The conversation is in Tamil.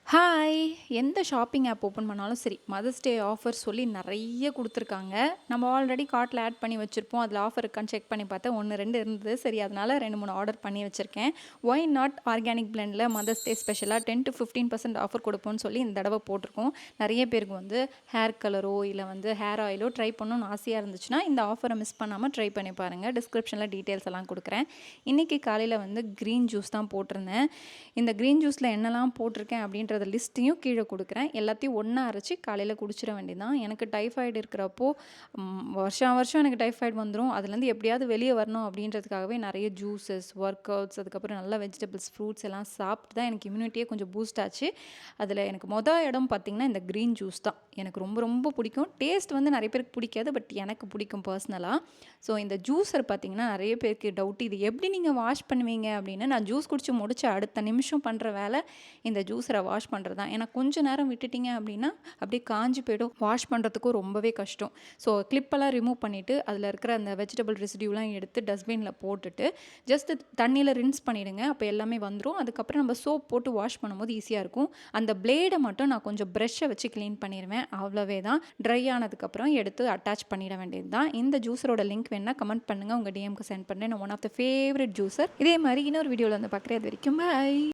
ஹாய்! எந்த ஷாப்பிங் ஆப் ஓப்பன் பண்ணாலும் சரி, மதர்ஸ் டே ஆஃபர் சொல்லி நெறைய குடுத்துருக்காங்க. நம்ம ஆல்ரெடி கார்ட்ல ஆட் பண்ணி வச்சிருப்போம். அதில ஆஃபர் இருக்கான்னு செக் பண்ணி பார்த்தேன். 1, 2 இருந்தது. சரி அதனால 2, 3 ஆர்டர் பண்ணி வச்சிருக்கேன். Y not organic பிளெண்ட்ல mother's day ஸ்பெஷலா 10-15% ஆஃபர் குடுப்போம்னு சொல்லி இந்த தடவ போட்டிருக்கோம். நெறைய பேருக்கு வந்து ஹேர் கலரோ, இல்ல வந்து ஹேர் ஆயிலோ ட்ரை பண்ணணும்னு ஆசையா இருந்துச்சுன்னா, இந்த ஆஃபர மிஸ் பண்ணாம ட்ரை பண்ணி பாருங்க. டிஸ்கிரிப்ஷன்ல டீட்டெயில்ஸ் எல்லாம் குடுக்குறேன். இன்னைக்கு காலையில வந்து கிரீன் ஜூஸ் தான் போட்டிருந்தேன். இந்த கிரீன் ஜூஸ்ல என்னலாம் போட்டிருக்கேன் அப்படின்றத லிஸ்ட்டையும் கீழே கொடுக்குறேன். எல்லாத்தையும் ஒண்ணா அரைச்சு காலையில குடிச்சிட வேண்டியதுதான். எனக்கு டைஃபாய்டு இருக்கிறப்போ வருஷம் வருஷம் எனக்கு டைஃபாய்டு வந்துரும். அதுலேருந்து எப்படியாவது வெளிய வரணும் அப்படின்றதுக்காகவே நெறைய ஜூஸஸ், ஒர்க் அவுட்ஸ், அதுக்கப்புறம் நல்ல வெஜிடபிள்ஸ், ஃப்ரூட்ஸ் எல்லாம் சாப்பிட்டு தான் எனக்கு இம்யூனிட்டியே கொஞ்சம் பூஸ்ட் ஆச்சு. அதில் எனக்கு இடம் பார்த்தீங்கன்னா, இந்த கிரீன் ஜூஸ் தான். எனக்கு ரொம்ப ரொம்ப பிடிக்கும். டேஸ்ட் வந்து நெறைய பேருக்கு பிடிக்காது. பட் எனக்கு பிடிக்கும் பர்சனலா. ஸோ இந்த ஜூஸர் பார்த்தீங்கன்னா, நெறைய பேருக்கு டவுட் இது எப்படி நீங்க வாஷ் பண்ணுவீங்க அப்படின்னு. நான் ஜூஸ் குடிச்சு முடிச்ச அடுத்த நிமிஷம் பண்ற வேலை இந்த ஜூஸரை வாஷ் பண்ணுறது தான். ஏன்னா கொஞ்ச நேரம் விட்டுட்டிங்க அப்படின்னா அப்படியே காஞ்சி போய்டும். வாஷ் பண்ணுறதுக்கும் ரொம்பவே கஷ்டம். ஸோ கிளிப்பெல்லாம் ரிமூவ் பண்ணிவிட்டு அதில் இருக்கிற அந்த வெஜிடபிள் ரெசிடியூலாம் எடுத்து டஸ்ட்பினில் போட்டுட்டு ஜஸ்ட் தண்ணியில் ரின்ஸ் பண்ணிவிடுங்க. அப்போ எல்லாமே வந்துடும். அதுக்கப்புறம் நம்ம சோப் போட்டு வாஷ் பண்ணும்போது ஈஸியாக இருக்கும். அந்த பிளேடை மட்டும் நான் கொஞ்சம் ப்ரெஷ்ஷை வச்சு க்ளீன் பண்ணிடுவேன். அவ்வளவே தான். ட்ரை ஆனதுக்கப்புறம் எடுத்து அட்டாச் பண்ணிட வேண்டியது தான். இந்த ஜூஸரோட லிங்க் வேணா கமெண்ட் பண்ணுங்கள். உங்கள் டிஎம்க்கு சென்ட் பண்ணுறேன். நான் one of the favourite juicer. இதே மாதிரி இன்னொரு வீடியோவில் வந்து பார்க்குறேன். அது வரைக்கும் பாய்.